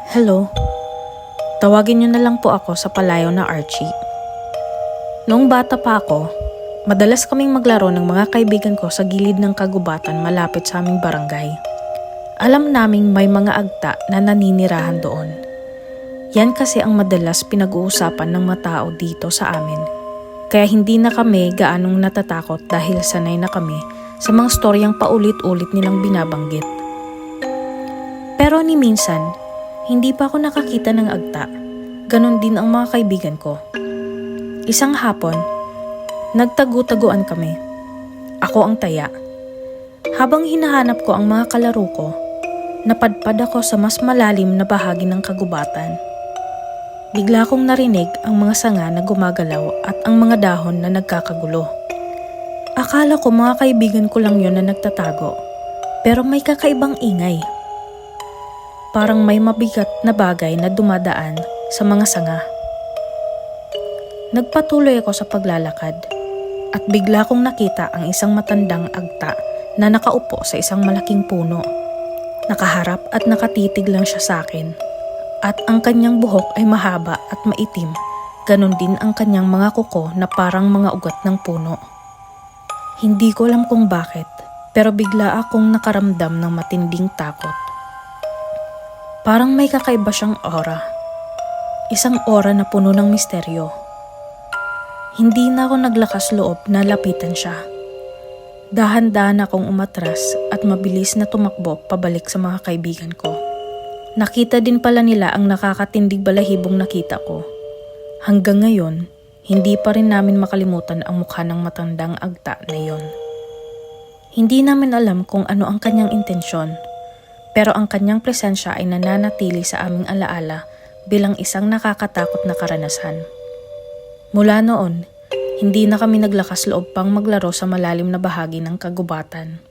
Hello, tawagin niyo na lang po ako sa palayaw na Archie. Noong bata pa ako, madalas kaming maglaro ng mga kaibigan ko sa gilid ng kagubatan malapit sa aming barangay. Alam naming may mga agta na naninirahan doon. Yan kasi ang madalas pinag-uusapan ng mga tao dito sa amin. Kaya hindi na kami gaanong natatakot dahil sanay na kami sa mga storyang paulit-ulit nilang binabanggit. Pero ni minsan, hindi pa ako nakakita ng agta. Ganon din ang mga kaibigan ko. Isang hapon, nagtagu-taguan kami. Ako ang taya. Habang hinahanap ko ang mga kalaro ko, napadpad ako sa mas malalim na bahagi ng kagubatan. Bigla kong narinig ang mga sanga na gumagalaw at ang mga dahon na nagkakagulo. Akala ko mga kaibigan ko lang yon na nagtatago, pero may kakaibang ingay. Parang may mabigat na bagay na dumadaan sa mga sanga. Nagpatuloy ako sa paglalakad at bigla kong nakita ang isang matandang agta na nakaupo sa isang malaking puno. Nakaharap at nakatitig lang siya sa akin at ang kanyang buhok ay mahaba at maitim. Ganon din ang kanyang mga kuko na parang mga ugat ng puno. Hindi ko alam kung bakit, pero bigla akong nakaramdam ng matinding takot. Parang may kakaiba siyang aura. Isang aura na puno ng misteryo. Hindi na ako naglakas loob na lapitan siya. Dahan-dahan akong umatras at mabilis na tumakbo pabalik sa mga kaibigan ko. Nakita din pala nila ang nakakatindig balahibong nakita ko. Hanggang ngayon, hindi pa rin namin makalimutan ang mukha ng matandang agta na yon. Hindi namin alam kung ano ang kanyang intensyon. Pero ang kanyang presensya ay nananatili sa aming alaala bilang isang nakakatakot na karanasan. Mula noon, hindi na kami naglakas loob pang maglaro sa malalim na bahagi ng kagubatan.